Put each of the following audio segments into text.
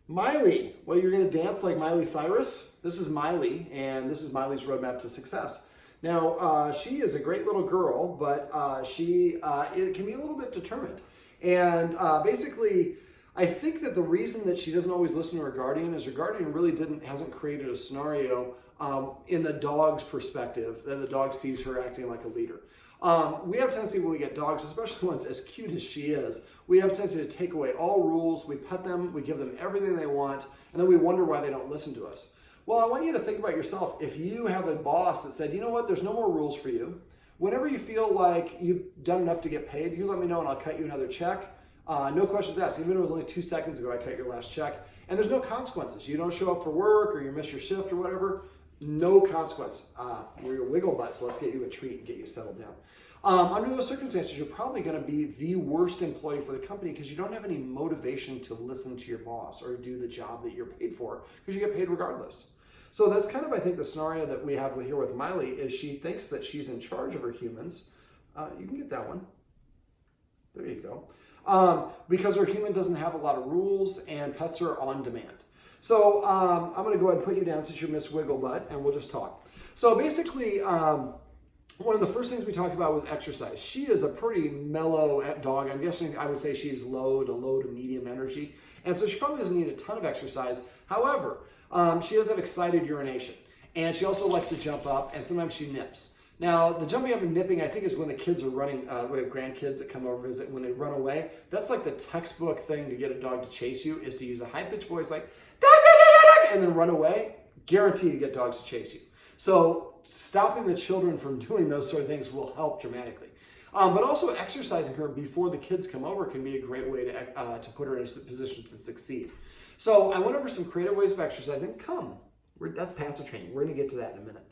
Miley. Well, you're going to dance like Miley Cyrus? This is Miley, and this is Miley's roadmap to success. Now, she is a great little girl, but she it can be a little bit determined. And basically, I think that the reason that she doesn't always listen to her guardian is her guardian really hasn't created a scenario in the dog's perspective that the dog sees her acting like a leader. We have a tendency when we get dogs, especially ones as cute as she is, we have a tendency to take away all rules, we pet them, we give them everything they want, and then we wonder why they don't listen to us. Well, I want you to think about yourself. If you have a boss that said, you know what, there's no more rules for you. Whenever you feel like you've done enough to get paid, you let me know and I'll cut you another check. No questions asked. Even though it was only 2 seconds ago I cut your last check. And there's no consequences. You don't show up for work or you miss your shift or whatever. No consequence. We're your wiggle butt, so let's get you a treat and get you settled down. Under those circumstances, you're probably going to be the worst employee for the company because you don't have any motivation to listen to your boss or do the job that you're paid for because you get paid regardless. So that's kind of, I think, the scenario that we have here with Miley is she thinks that she's in charge of her humans. You can get that one. There you go. Because her human doesn't have a lot of rules and pets are on demand. So I'm going to go ahead and put you down since you're Miss Wigglebutt and we'll just talk. So basically, one of the first things we talked about was exercise. She is a pretty mellow dog. I'm guessing I would say she's low to medium energy. And so she probably doesn't need a ton of exercise. However, she does have excited urination. And she also likes to jump up and sometimes she nips. Now, the jumping up and nipping, I think, is when the kids are running, we have grandkids that come over visit, when they run away. That's like the textbook thing to get a dog to chase you is to use a high-pitched voice like, dog, dog, dog, dog, and then run away. Guaranteed to get dogs to chase you. So stopping the children from doing those sort of things will help dramatically. But also exercising her before the kids come over can be a great way to put her in a position to succeed. So I went over some creative ways of exercising. That's passive training. We're going to get to that in a minute.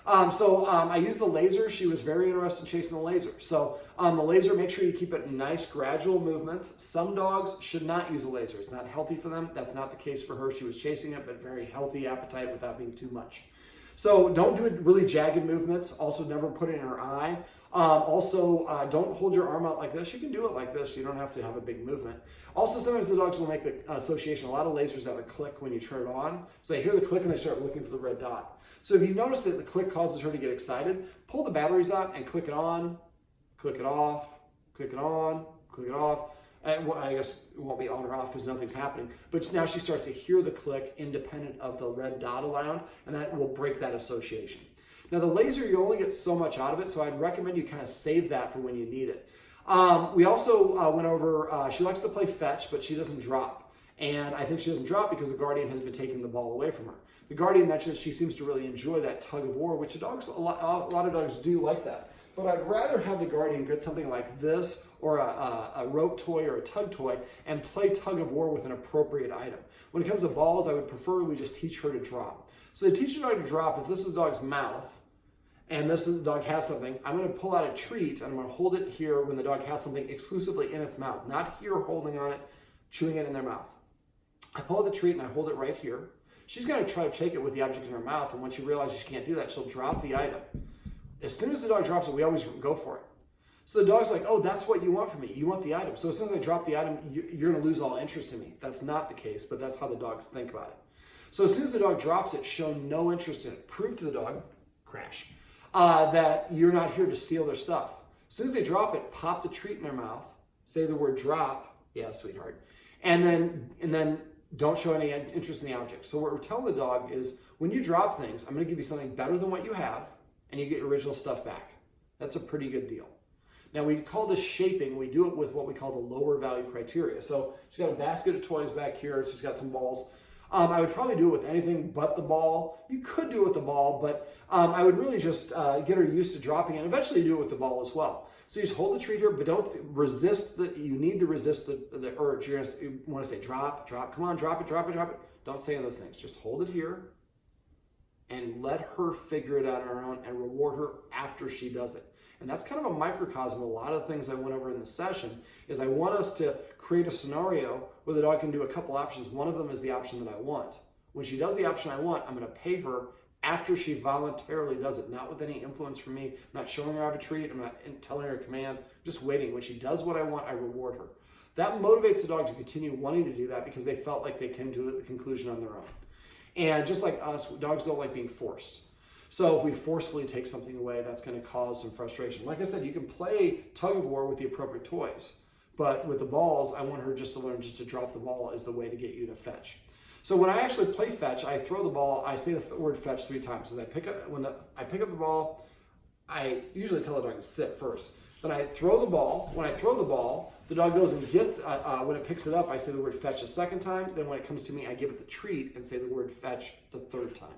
I used the laser. She was very interested in chasing the laser. So the laser, make sure you keep it nice, gradual movements. Some dogs should not use a laser. It's not healthy for them. That's not the case for her. She was chasing it, but very healthy appetite without being too much. So don't do really jagged movements. Also, never put it in her eye. Don't hold your arm out like this. You can do it like this. You don't have to have a big movement. Also, sometimes the dogs will make the association. A lot of lasers have a click when you turn it on. So they hear the click and they start looking for the red dot. So if you notice that the click causes her to get excited, pull the batteries out and click it on, click it off, click it on, click it off. And I guess it won't be on or off because nothing's happening. But now she starts to hear the click independent of the red dot around, and that will break that association. Now the laser, you only get so much out of it, so I'd recommend you kind of save that for when you need it. We also went over, she likes to play fetch, but she doesn't drop. And I think she doesn't drop because the guardian has been taking the ball away from her. The guardian mentioned she seems to really enjoy that tug of war, which a lot of dogs do like that. But I'd rather have the guardian get something like this or a rope toy or a tug toy and play tug of war with an appropriate item. When it comes to balls, I would prefer we just teach her to drop. So to teach the dog to drop, if this is the dog's mouth and the dog has something, I'm going to pull out a treat and I'm going to hold it here when the dog has something exclusively in its mouth. Not here holding on it, chewing it in their mouth. I pull out the treat and I hold it right here. She's going to try to take it with the object in her mouth, and once she realizes she can't do that, she'll drop the item. As soon as the dog drops it, we always go for it. So the dog's like, oh, that's what you want from me. You want the item. So as soon as I drop the item, you're going to lose all interest in me. That's not the case, but that's how the dogs think about it. So as soon as the dog drops it, show no interest in it. Prove to the dog, crash, that you're not here to steal their stuff. As soon as they drop it, pop the treat in their mouth, say the word drop, yeah, sweetheart, and then don't show any interest in the object. So what we're telling the dog is, when you drop things, I'm going to give you something better than what you have, and you get your original stuff back. That's a pretty good deal. Now, we call this shaping. We do it with what we call the lower value criteria. So she's got a basket of toys back here. She's got some balls. I would probably do it with anything but the ball. You could do it with the ball, but I would really just get her used to dropping it, and eventually do it with the ball as well. So you just hold the treat here, but don't resist you need to resist the urge. You want to say drop, come on, drop it. Don't say those things. Just hold it here and let her figure it out on her own and reward her after she does it. And that's kind of a microcosm of a lot of things I went over in the session. Is I want us to create a scenario where the dog can do a couple options. One of them is the option that I want. When she does the option I want, I'm going to pay her after she voluntarily does it, not with any influence from me, not showing her how to treat, I'm not telling her a command, just waiting. When she does what I want, I reward her. That motivates the dog to continue wanting to do that because they felt like they can do it at the conclusion on their own. And just like us, dogs don't like being forced. So if we forcefully take something away, that's going to cause some frustration. Like I said, you can play tug of war with the appropriate toys. But with the balls, I want her just to learn just to drop the ball is the way to get you to fetch. So when I actually play fetch, I throw the ball, I say the word fetch 3 times. As I pick up the ball, I usually tell the dog to sit first. Then I throw the ball. When I throw the ball, the dog goes and gets, when it picks it up, I say the word fetch a 2nd time. Then when it comes to me, I give it the treat and say the word fetch the 3rd time.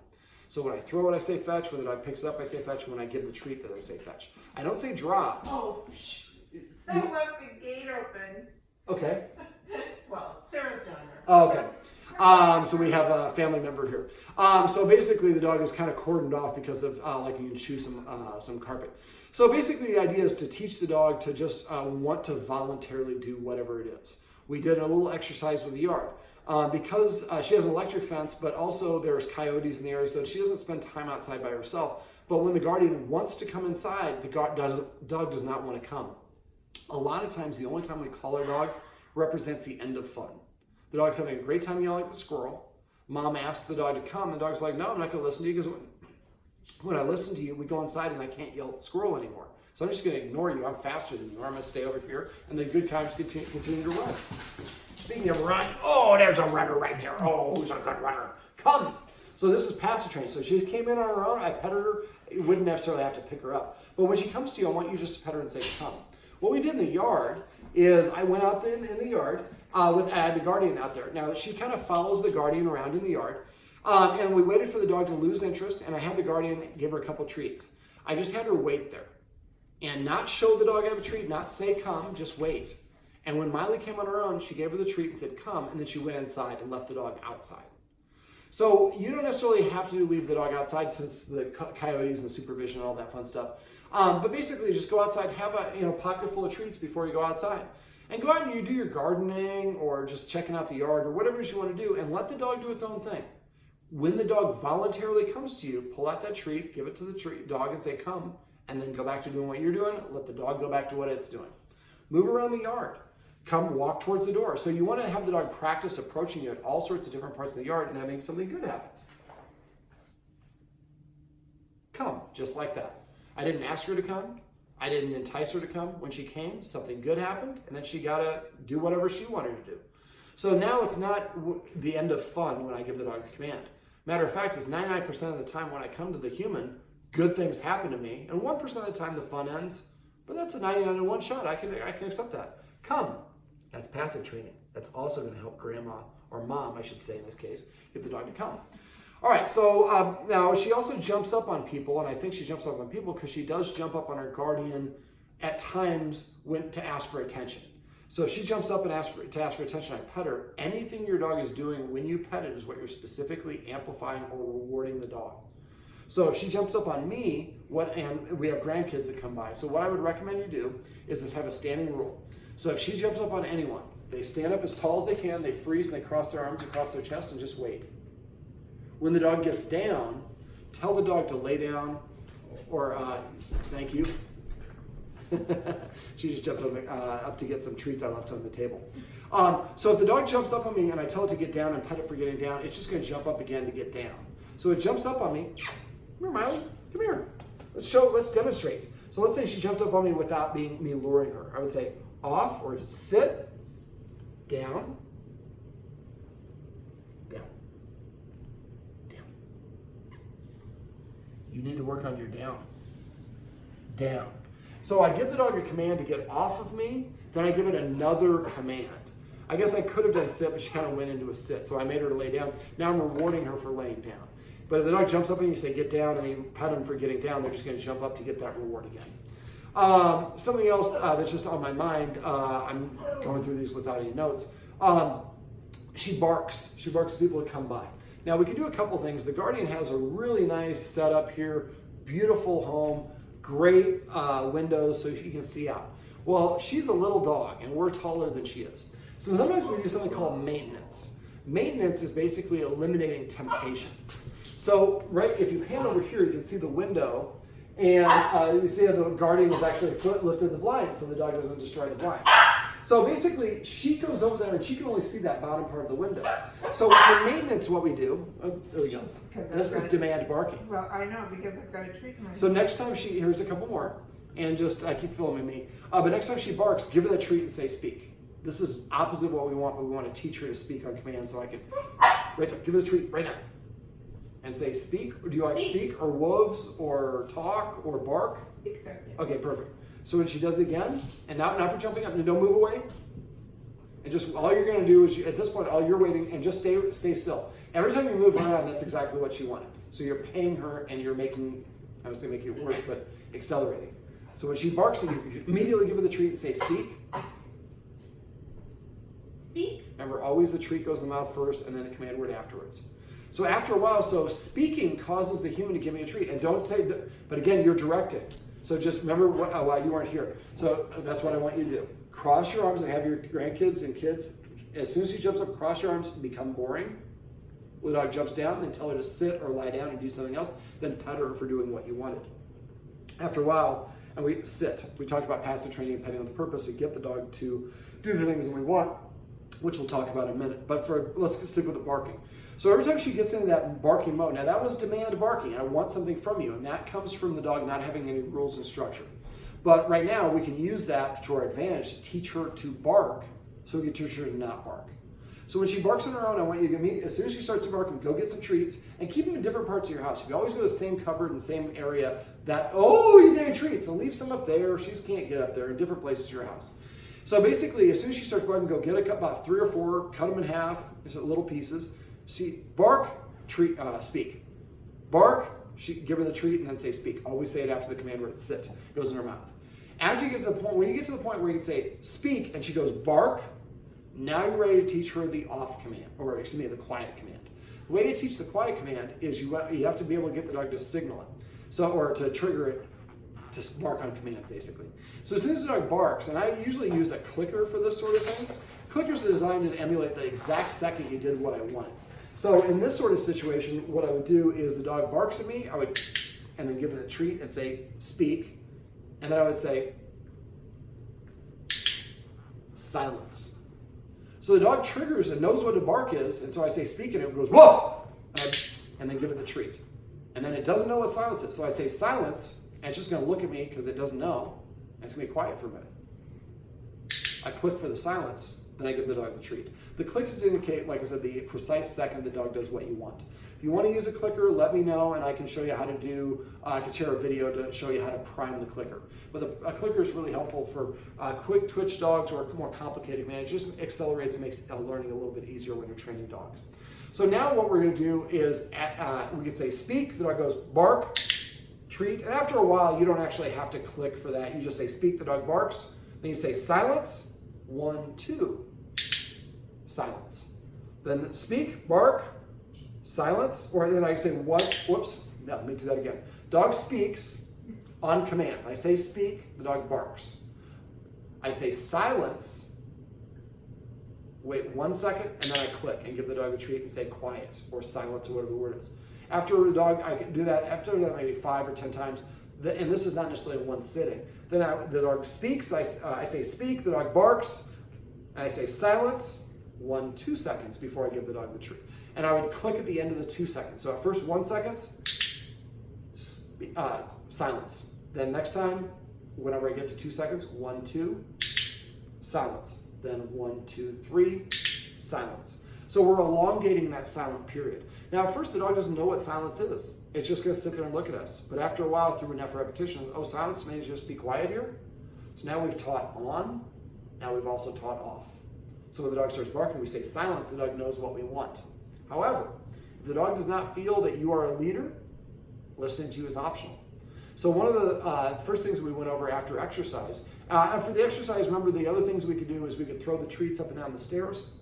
So when I throw it, I say fetch. When the dog picks it up, I say fetch. When I give the treat, then I say fetch. I don't say drop. Oh, I left the gate open. Okay. Well, Sarah's down there. Oh, okay. So we have a family member here. So basically the dog is kind of cordoned off because of like you can chew some carpet. So basically the idea is to teach the dog to just want to voluntarily do whatever it is. We did a little exercise with the yard. Because she has an electric fence, but also there's coyotes in the area, so she doesn't spend time outside by herself. But when the guardian wants to come inside, the dog does not want to come. A lot of times, the only time we call our dog represents the end of fun. The dog's having a great time yelling at the squirrel. Mom asks the dog to come, and the dog's like, no, I'm not going to listen to you, because when I listen to you, we go inside and I can't yell at the squirrel anymore. So I'm just going to ignore you. I'm faster than you are. I'm going to stay over here, and the good times continue to run. Speaking of run, oh, there's a runner right here. Oh, who's a good runner? Come. So this is passive training. So she came in on her own. I petted her. You wouldn't necessarily have to pick her up. But when she comes to you, I want you just to pet her and say, come. What we did in the yard is I went out in the yard with the guardian out there. Now, she kind of follows the guardian around in the yard. And we waited for the dog to lose interest, and I had the guardian give her a couple treats. I just had her wait there and not show the dog I have a treat, not say come, just wait. And when Miley came on her own, she gave her the treat and said, come, and then she went inside and left the dog outside. So you don't necessarily have to leave the dog outside since the coyotes and supervision and all that fun stuff. But basically, just go outside, have a pocket full of treats before you go outside. And go out and you do your gardening or just checking out the yard or whatever it is you want to do, and let the dog do its own thing. When the dog voluntarily comes to you, pull out that treat, give it to the dog and say, come, and then go back to doing what you're doing. Let the dog go back to what it's doing. Move around the yard. Come walk towards the door. So you want to have the dog practice approaching you at all sorts of different parts of the yard and having something good happen. Come, just like that. I didn't ask her to come. I didn't entice her to come. When she came, something good happened, and then she got to do whatever she wanted to do. So now it's not the end of fun when I give the dog a command. Matter of fact, it's 99% of the time when I come to the human, good things happen to me, and 1% of the time the fun ends. But that's a 99 in one shot. I can accept that. Come. That's passive training. That's also going to help grandma, or mom, I should say in this case, get the dog to come. All right, so now she also jumps up on people, and I think she jumps up on people because she does jump up on her guardian at times to ask for attention. So if she jumps up and asks for attention, I pet her. Anything your dog is doing when you pet it is what you're specifically amplifying or rewarding the dog. So if she jumps up on me, and we have grandkids that come by, so what I would recommend you do is just have a standing rule. So if she jumps up on anyone, they stand up as tall as they can, they freeze, and they cross their arms across their chest and just wait. When the dog gets down, tell the dog to lay down or thank you. She just jumped up to get some treats I left on the table. So if the dog jumps up on me and I tell it to get down and pet it for getting down, it's just going to jump up again to get down. So it jumps up on me. Come here, Miley. Come here. Let's demonstrate. So let's say she jumped up on me without me luring her. I would say off or sit, down, down, down. You need to work on your down. Down. So I give the dog a command to get off of me, then I give it another command. I guess I could have done sit, but she kind of went into a sit, so I made her lay down. Now I'm rewarding her for laying down. But if the dog jumps up and you say get down and you pet them for getting down, they're just going to jump up to get that reward again. Something else that's just on my mind, I'm going through these without any notes. She barks. She barks at people that come by. Now we can do a couple things. The Guardian has a really nice setup here, beautiful home, great windows so you can see out. Well, she's a little dog and we're taller than she is. So sometimes we do something called maintenance. Maintenance is basically eliminating temptation. So, right, if you pan over here, you can see the window, and you see how the Guardian is actually lifted the blind so the dog doesn't destroy the blind. So basically, she goes over there and she can only see that bottom part of the window. So for maintenance, what we do, oh, there we go. This is demand barking. Well, I know, because I've got a treat in my So next time here's a couple more, and I keep filming me. But next time she barks, give her the treat and say speak. This is opposite of what we want. We want to teach her to speak on command, so I can, right there, give her the treat right now. And say speak, or do you like speak, or wolves, or talk, or bark? Speak, sir. Yeah. Okay, perfect. So when she does it again, and now for jumping up, and don't move away. And just all you're going to do is, at this point, all you're waiting, and just stay still. Every time you move around, that's exactly what she wanted. So you're paying her, and you're making, I was going to make it worse, but accelerating. So when she barks, you immediately give her the treat and say speak. Speak. Remember, always the treat goes in the mouth first, and then the command word afterwards. So after a while, speaking causes the human to give me a treat. And don't say, but again, you're directing. So just remember why you weren't here. So that's what I want you to do. Cross your arms and have your grandkids and kids. As soon as she jumps up, cross your arms and become boring. When the dog jumps down, then tell her to sit or lie down and do something else. Then pet her for doing what you wanted. After a while, and we sit. We talked about passive training and petting on the purpose to get the dog to do the things that we want, which we'll talk about in a minute. But let's stick with the barking. So every time she gets into that barking mode, now that was demand barking. I want something from you, and that comes from the dog not having any rules and structure. But right now, we can use that to our advantage to teach her to bark, so we can teach her to not bark. So when she barks on her own, I want you to as soon as she starts to bark, go get some treats, and keep them in different parts of your house. If you always go to the same cupboard and same area, you're getting treats, so leave some up there. She just can't get up there in different places in your house. So basically, as soon as she starts barking, go get about 3 or 4, cut them in half, just little pieces. See, bark, treat, speak. Bark, give her the treat, and then say speak. Always say it after the command word sit. Goes in her mouth. After you get to the point, when you get to the point where you can say speak, and she goes bark, now you're ready to teach her the off command, or excuse me, the quiet command. The way to teach the quiet command is you have to be able to get the dog to signal it, or to trigger it to bark on command, basically. So as soon as the dog barks, and I usually use a clicker for this sort of thing. Clickers are designed to emulate the exact second you did what I wanted. So in this sort of situation, what I would do is the dog barks at me, and then give it a treat and say, speak. And then I would say, silence. So the dog triggers and knows what a bark is, and so I say speak, and it goes, woof! And then give it the treat. And then it doesn't know what silence is. So I say silence, and it's just going to look at me because it doesn't know, and it's going to be quiet for a minute. I click for the silence, then I give the dog the treat. The clickers indicate, like I said, the precise second the dog does what you want. If you want to use a clicker, let me know, and I can show you how to do, I can share a video to show you how to prime the clicker. But a clicker is really helpful for quick twitch dogs or more complicated commands. It just accelerates and makes learning a little bit easier when you're training dogs. So now what we're going to do is, we can say speak, the dog goes bark, treat, and after a while, you don't actually have to click for that. You just say speak, the dog barks, then you say silence, 1, 2. Silence. Then speak, bark, silence, or then I say what, whoops, no, let me do that again. Dog speaks on command. I say speak, the dog barks. I say silence, wait 1 second, and then I click and give the dog a treat and say quiet or silence or whatever the word is. After the dog, I can do that, after that maybe 5 or 10 times, and this is not necessarily in one sitting. Then the dog speaks, I say speak, the dog barks, and I say silence, 1, 2 seconds before I give the dog the treat. And I would click at the end of the 2 seconds. So at first 1 second, silence. Then next time, whenever I get to 2 seconds, 1, 2, silence. Then 1, 2, 3, silence. So we're elongating that silent period. Now at first the dog doesn't know what silence is. It's just going to sit there and look at us. But after a while, through enough repetition, silence means just be quiet here. So now we've taught on, now we've also taught off. So when the dog starts barking, we say silence, the dog knows what we want. However, if the dog does not feel that you are a leader, listening to you is optional. So one of the first things we went over after exercise, after the exercise, remember the other things we could do is we could throw the treats up and down the stairs.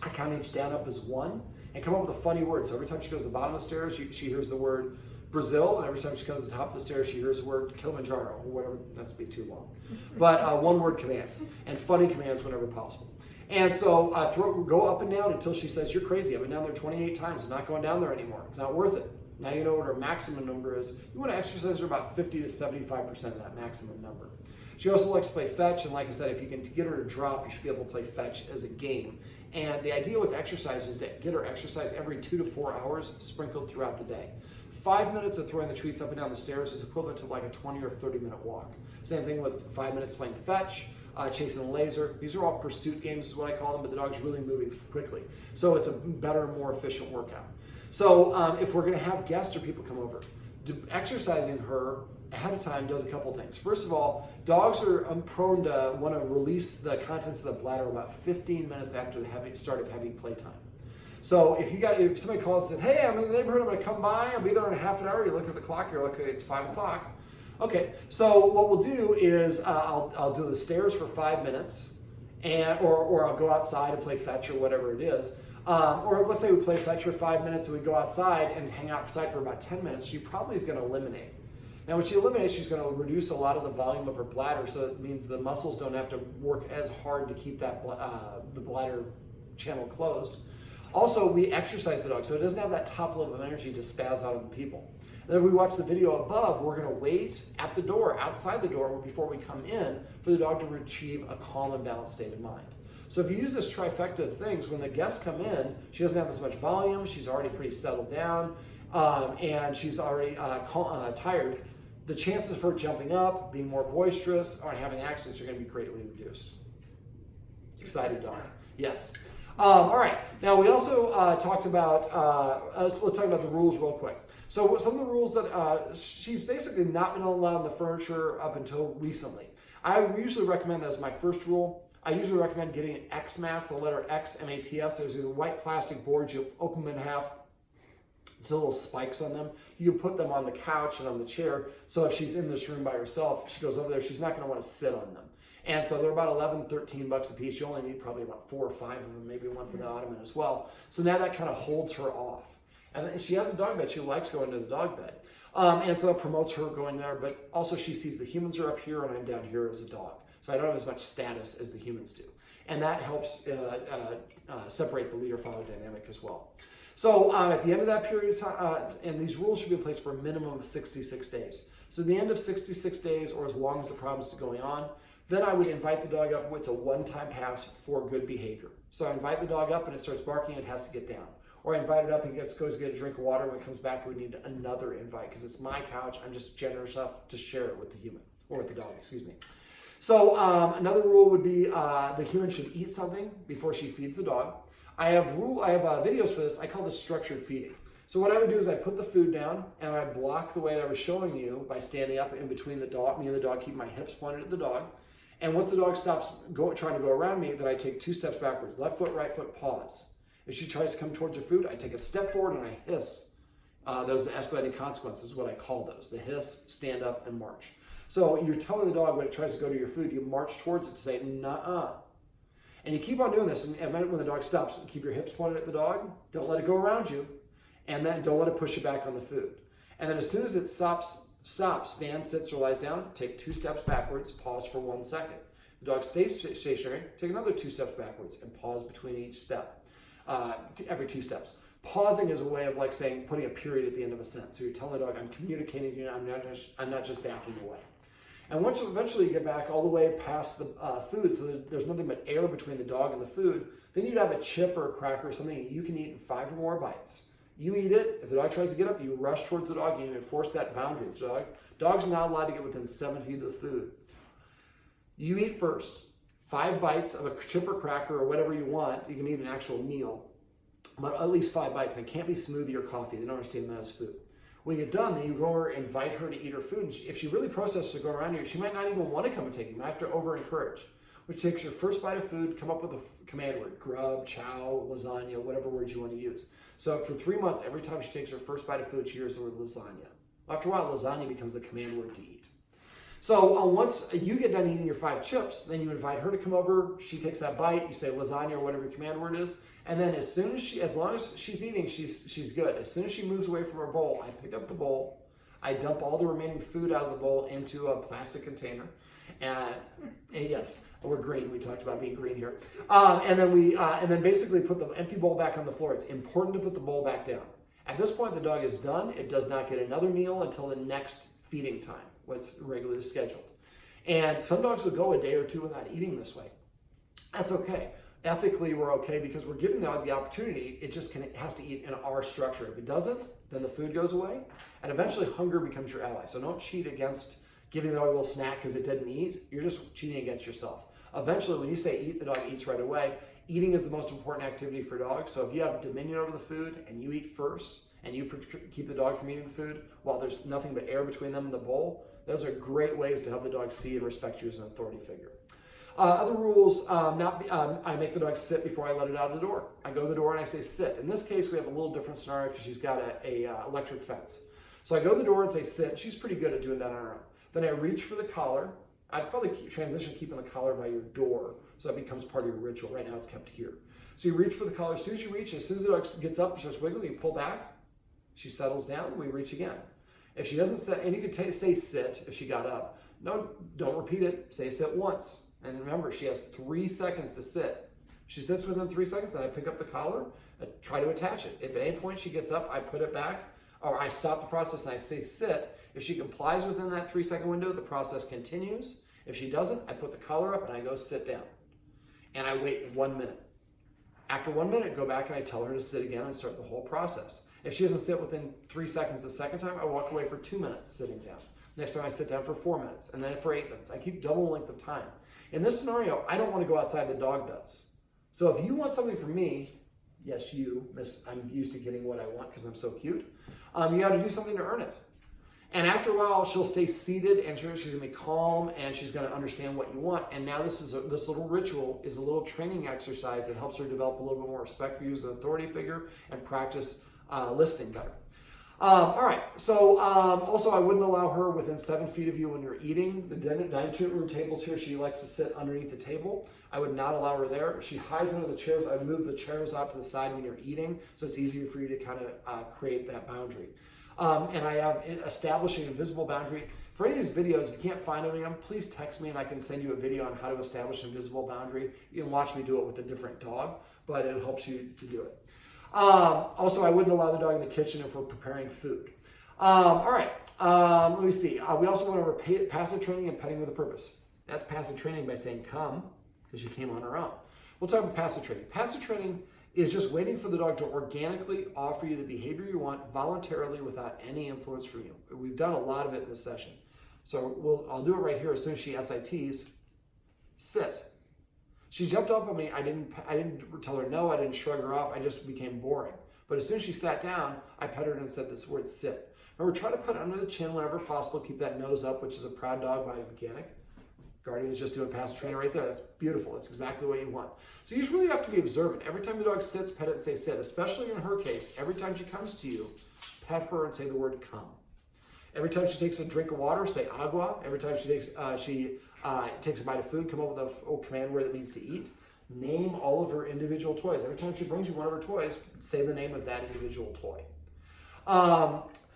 I count each down up as 1 and come up with a funny word. So every time she goes to the bottom of the stairs, she hears the word Brazil, and every time she comes to the top of the stairs, she hears the word Kilimanjaro, or whatever, that's be too long. But one-word commands, and funny commands whenever possible. And so go up and down until she says, you're crazy, I've been down there 28 times, I'm not going down there anymore, it's not worth it. Now you know what her maximum number is. You want to exercise her about 50 to 75% of that maximum number. She also likes to play fetch, and like I said, if you can get her to drop, you should be able to play fetch as a game. And the idea with exercise is to get her exercise every 2 to 4 hours sprinkled throughout the day. 5 minutes of throwing the treats up and down the stairs is equivalent to like a 20 or 30-minute walk. Same thing with 5 minutes playing fetch, chasing a laser. These are all pursuit games is what I call them, but the dog's really moving quickly. So it's a better, more efficient workout. So if we're gonna have guests or people come over, exercising her ahead of time does a couple things. First of all, dogs are prone to want to release the contents of the bladder about 15 minutes after the start of heavy playtime. So if somebody calls and said, hey, I'm in the neighborhood, I'm going to come by, I'll be there in a half an hour, you look at the clock, you're like, okay, it's 5 o'clock. Okay, so what we'll do is I'll do the stairs for 5 minutes, or I'll go outside and play fetch or whatever it is. Or let's say we play fetch for 5 minutes and we go outside and hang outside for about 10 minutes, she probably is going to eliminate. Now, when she eliminates, she's going to reduce a lot of the volume of her bladder, so it means the muscles don't have to work as hard to keep that the bladder channel closed. Also, we exercise the dog, so it doesn't have that top level of energy to spaz out on people. And then if we watch the video above, we're going to wait at the door, outside the door, before we come in, for the dog to achieve a calm and balanced state of mind. So if you use this trifecta of things, when the guests come in, she doesn't have as much volume, she's already pretty settled down, and she's already tired. The chances of her jumping up, being more boisterous, or having accidents are going to be greatly reduced. Excited dog. Yes. All right. Now, we also talked about, let's talk about the rules real quick. So some of the rules that she's basically not been allowed in the furniture up until recently. I usually recommend that as my first rule. I usually recommend getting X mats, the letter X, M-A-T-S. There's these white plastic boards. You open them in half. It's little spikes on them. You can put them on the couch and on the chair. So if she's in this room by herself, she goes over there, she's not going to want to sit on them. And so they're about 11, 13 bucks a piece. You only need probably about 4 or 5 of them, maybe one for the ottoman as well. So now that kind of holds her off. And she has a dog bed. She likes going to the dog bed. And so that promotes her going there. But also she sees the humans are up here and I'm down here as a dog. So I don't have as much status as the humans do. And that helps separate the leader-follower dynamic as well. So at the end of that period of time, and these rules should be in place for a minimum of 66 days. So at the end of 66 days, or as long as the problem is going on, then I would invite the dog up. It's a one-time pass for good behavior. So I invite the dog up and it starts barking, it has to get down. Or I invite it up and goes to get a drink of water. When it comes back, we need another invite because it's my couch. I'm just generous enough to share it with the human, or with the dog, excuse me. So another rule would be the human should eat something before she feeds the dog. I have videos for this. I call this structured feeding. So what I would do is I put the food down and I block the way I was showing you by standing up in between the dog, me and the dog, keep my hips pointed at the dog. And once the dog stops trying to go around me, then I take 2 steps backwards. Left foot, right foot, pause. If she tries to come towards her food, I take a step forward and I hiss. Those are the escalating consequences is what I call those. The hiss, stand up, and march. So you're telling the dog when it tries to go to your food, you march towards it to say, nuh-uh. And you keep on doing this. And when the dog stops, keep your hips pointed at the dog. Don't let it go around you. And then don't let it push you back on the food. And then as soon as it stops, stands, sits, or lies down, take 2 steps backwards, pause for 1 second. The dog stays stationary, take another 2 steps backwards and pause between each step, every 2 steps. Pausing is a way of like saying, putting a period at the end of a sentence. So you're telling the dog, I'm communicating to you, I'm not just backing away. And once you eventually get back all the way past the food, so that there's nothing but air between the dog and the food, then you'd have a chip or a cracker or something you can eat in 5 or more bites. You eat it. If the dog tries to get up, you rush towards the dog. You enforce that boundary. Dog's not allowed to get within 7 feet of the food. You eat first. 5 bites of a chip or cracker or whatever you want. You can eat an actual meal, but at least 5 bites. And it can't be smoothie or coffee. They don't understand that as food. When you get done, then you go over and invite her to eat her food. And if she really processes to go around here, she might not even want to come and take it. You might have to over-encourage. Which takes your first bite of food, come up with a command word, grub, chow, lasagna, whatever words you want to use. So for 3 months, every time she takes her first bite of food, she hears the word lasagna. After a while, lasagna becomes a command word to eat. So once you get done eating your 5 chips, then you invite her to come over. She takes that bite. You say lasagna or whatever your command word is. And then as long as she's eating, she's good. As soon as she moves away from her bowl, I pick up the bowl. I dump all the remaining food out of the bowl into a plastic container. And yes, we're green. We talked about being green here. And then basically put the empty bowl back on the floor. It's important to put the bowl back down. At this point, the dog is done. It does not get another meal until the next feeding time, what's regularly scheduled. And some dogs will go a day or two without eating this way. That's okay. Ethically, we're okay because we're giving the dog the opportunity. It just has to eat in our structure. If it doesn't, then the food goes away, and eventually hunger becomes your ally. So don't cheat against giving the dog a little snack because it didn't eat. You're just cheating against yourself. Eventually, when you say eat, the dog eats right away. Eating is the most important activity for dogs. So if you have dominion over the food and you eat first and you keep the dog from eating the food while there's nothing but air between them and the bowl, those are great ways to help the dog see and respect you as an authority figure. Other rules, I make the dog sit before I let it out of the door. I go to the door and I say sit. In this case, we have a little different scenario because she's got a electric fence. So I go to the door and say sit. She's pretty good at doing that on her own. Then I reach for the collar. I'd probably transition keeping the collar by your door so that becomes part of your ritual. Right now it's kept here. So you reach for the collar. As soon as you reach, as soon as the dog gets up and starts wiggling, you pull back. She settles down. We reach again. If she doesn't sit, and you could say sit if she got up. No, don't repeat it. Say sit once. And remember, she has 3 seconds to sit. She sits within 3 seconds, and I pick up the collar and try to attach it. If at any point she gets up, I put it back, or I stop the process and I say sit. If she complies within that 3-second window, the process continues. If she doesn't, I put the collar up and I go sit down. And I wait 1 minute. After 1 minute, go back and I tell her to sit again and start the whole process. If she doesn't sit within 3 seconds the second time, I walk away for 2 minutes sitting down. Next time I sit down for 4 minutes, and then for 8 minutes. I keep double the length of time. In this scenario, I don't want to go outside, the dog does. So if you want something from me, yes, I'm used to getting what I want because I'm so cute, you got to do something to earn it. And after a while, she'll stay seated and she's going to be calm and she's going to understand what you want. And now this little ritual is a little training exercise that helps her develop a little bit more respect for you as an authority figure and practice listening better. All right, so also I wouldn't allow her within 7 feet of you when you're eating. The dining room table's here. She likes to sit underneath the table. I would not allow her there. If she hides under the chairs, I would move the chairs out to the side when you're eating, so it's easier for you to kind of create that boundary. And I have establishing an invisible boundary. For any of these videos, if you can't find any of them, please text me and I can send you a video on how to establish an invisible boundary. You can watch me do it with a different dog, but it helps you to do it. Also, I wouldn't allow the dog in the kitchen if we're preparing food. All right, let me see. We also went over passive training and petting with a purpose. That's passive training by saying come, because she came on her own. We'll talk about passive training. Passive training is just waiting for the dog to organically offer you the behavior you want voluntarily without any influence from you. We've done a lot of it in this session. So I'll do it right here as soon as she SITs. Sit. She jumped up on me. I didn't tell her no. I didn't shrug her off. I just became boring. But as soon as she sat down, I petted her and said this word, sit. Remember, try to put under the chin whenever possible. Keep that nose up, which is a proud dog by a mechanic. Guardian's just doing passive training right there. That's beautiful. That's exactly what you want. So you just really have to be observant. Every time the dog sits, pet it and say sit. Especially in her case, every time she comes to you, pet her and say the word come. Every time she takes a drink of water, say agua. Every time she takes a bite of food, come up with a command word that means to eat. Name all of her individual toys. Every time she brings you one of her toys, say the name of that individual toy.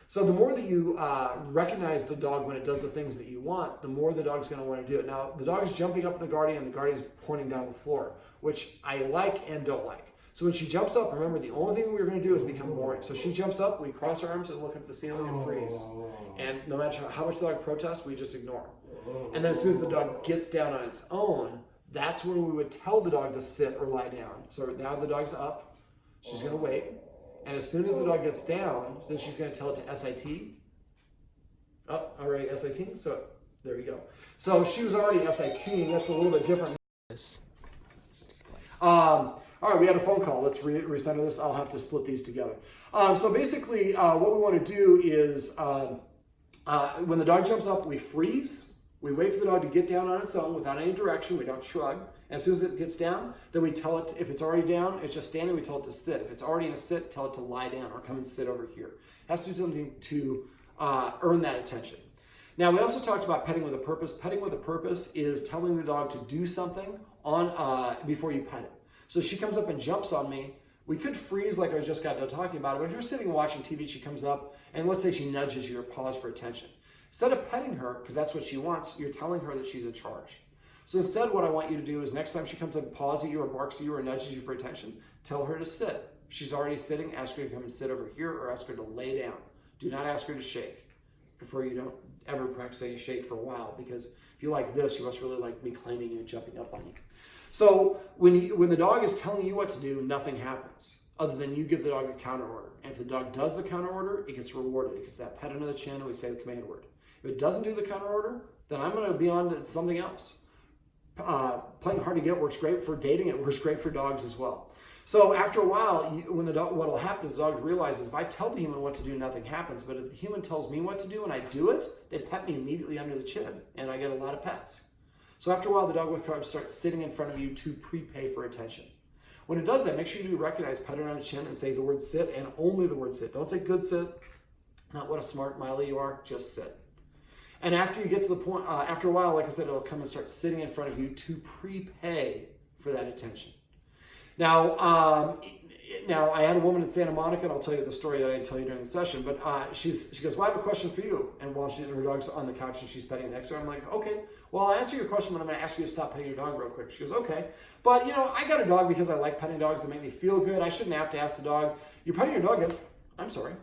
So the more that you recognize the dog when it does the things that you want, the more the dog's going to want to do it. Now, the dog is jumping up at the guardian, and the guardian's pointing down the floor, which I like and don't like. So when she jumps up, remember, the only thing we're going to do is become boring. So she jumps up, we cross our arms and look at the ceiling and freeze. And no matter how much the dog protests, we just ignore. And then as soon as the dog gets down on its own, that's when we would tell the dog to sit or lie down. So now the dog's up, she's going to wait. And as soon as the dog gets down, then she's going to tell it to SIT. Oh, already SIT. So there you go. So she was already SIT. That's a little bit different. All right, we had a phone call. Let's recenter this. I'll have to split these together. So basically, what we want to do is when the dog jumps up, we freeze. We wait for the dog to get down on its own without any direction. We don't shrug. And as soon as it gets down, then we tell it, if it's already down, it's just standing, we tell it to sit. If it's already in a sit, tell it to lie down or come and sit over here. It has to do something to earn that attention. Now, we also talked about petting with a purpose. Petting with a purpose is telling the dog to do something before you pet it. So she comes up and jumps on me. We could freeze like I just got done talking about it, but if you're sitting and watching TV, she comes up, and let's say she nudges you or paws for attention. Instead of petting her, because that's what she wants, you're telling her that she's in charge. So instead, what I want you to do is next time she comes up and paws at you or barks at you or nudges you for attention, tell her to sit. If she's already sitting, ask her to come and sit over here or ask her to lay down. Do not ask her to shake. Prefer you don't ever practice saying shake for a while, because if If you like this, you must really like me claiming you and jumping up on you. So when the dog is telling you what to do, nothing happens other than you give the dog a counter order. And if the dog does the counter order, it gets rewarded. It gets that pet under the chin and we say the command word. If it doesn't do the counter order, then I'm going to be on to something else. Playing hard to get works great for dating. It works great for dogs as well. So after a while, when the dog, what will happen is the dog realizes if I tell the human what to do, nothing happens. But if the human tells me what to do and I do it, they pet me immediately under the chin, and I get a lot of pets. So after a while, the dog will start sitting in front of you to prepay for attention. When it does that, make sure you do recognize, pet it on the chin, and say the word sit and only the word sit. Don't say good sit, not what a smart Miley you are, just sit. And after you get to the point, after a while, like I said, it'll come and start sitting in front of you to prepay for that attention. Now, I had a woman in Santa Monica, and I'll tell you the story that I didn't tell you during the session, but she goes, well, I have a question for you. And while her dog's on the couch and she's petting next to her, I'm like, okay, well, I'll answer your question, but I'm going to ask you to stop petting your dog real quick. She goes, okay. But, I got a dog because I like petting dogs that make me feel good. I shouldn't have to ask the dog, you're petting your dog again? I'm sorry.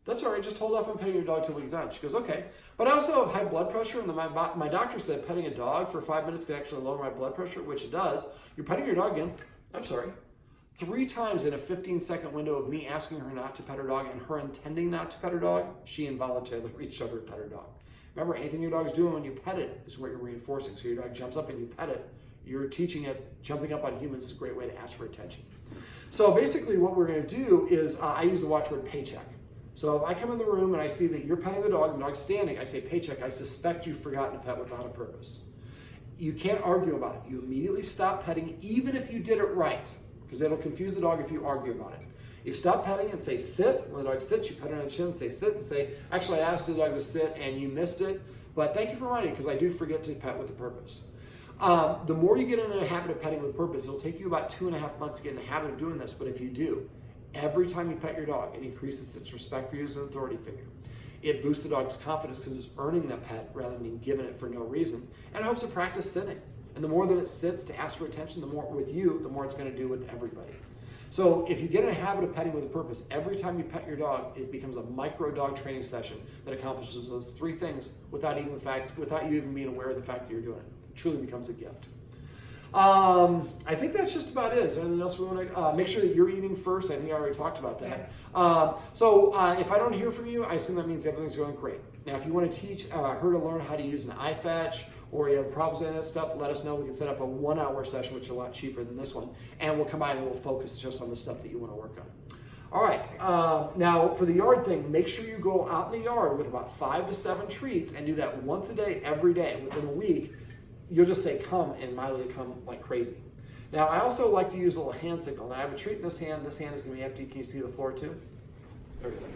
That's all right. Just hold off on petting your dog till we're done. She goes, okay. But I also have high blood pressure, and my doctor said petting a dog for 5 minutes can actually lower my blood pressure, which it does. You're petting your dog again? I'm sorry. 3 times in a 15-second window of me asking her not to pet her dog and her intending not to pet her dog, she involuntarily reached over to pet her dog. Remember, anything your dog's doing when you pet it is what you're reinforcing. So your dog jumps up and you pet it. You're teaching it jumping up on humans is a great way to ask for attention. So basically what we're going to do is I use the watchword paycheck. So if I come in the room and I see that you're petting the dog and the dog's standing, I say paycheck. I suspect you've forgotten to pet without a purpose. You can't argue about it. You immediately stop petting even if you did it right, because it'll confuse the dog if you argue about it. You stop petting and say sit. When the dog sits, you pet it on the chin, say sit, and say, actually, I asked the dog to sit and you missed it, but thank you for reminding me because I do forget to pet with a purpose. The more you get into the habit of petting with purpose, it'll take you about 2.5 months to get in the habit of doing this, but if you do, every time you pet your dog, it increases its respect for you as an authority figure. It boosts the dog's confidence because it's earning the pet rather than being given it for no reason, and it helps it practice sitting. And the more that it sits to ask for attention, the more with you, the more it's going to do with everybody. So if you get in a habit of petting with a purpose, every time you pet your dog, it becomes a micro dog training session that accomplishes those 3 things without you even being aware of the fact that you're doing it. It truly becomes a gift. I think that's just about it. Is there anything else we want to make sure that you're eating first? I think I already talked about that. So if I don't hear from you, I assume that means everything's going great. Now, if you want to teach her to learn how to use an iFetch, or you have problems with that stuff, let us know. We can set up a 1-hour session, which is a lot cheaper than this one, and we'll come by and we'll focus just on the stuff that you want to work on. All right, now for the yard thing, make sure you go out in the yard with about 5 to 7 treats and do that once a day, every day. Within a week, you'll just say come, and Miley will come like crazy. Now, I also like to use a little hand signal. Now, I have a treat in this hand. This hand is going to be empty. Can you see the floor too? There we go.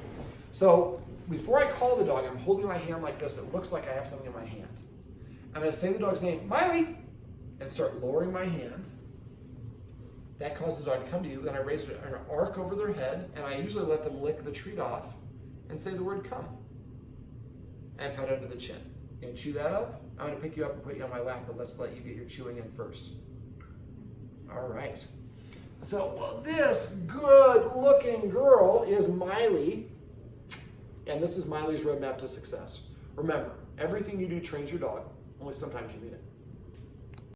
So before I call the dog, I'm holding my hand like this. It looks like I have something in my hand. I'm going to say the dog's name, Miley, and start lowering my hand. That causes the dog to come to you. Then I raise an arc over their head, and I usually let them lick the treat off and say the word come. And pet under the chin. You gonna chew that up? I'm going to pick you up and put you on my lap, but let's let you get your chewing in first. All right. So this good-looking girl is Miley, and this is Miley's roadmap to success. Remember, everything you do trains your dog. Only sometimes you need it.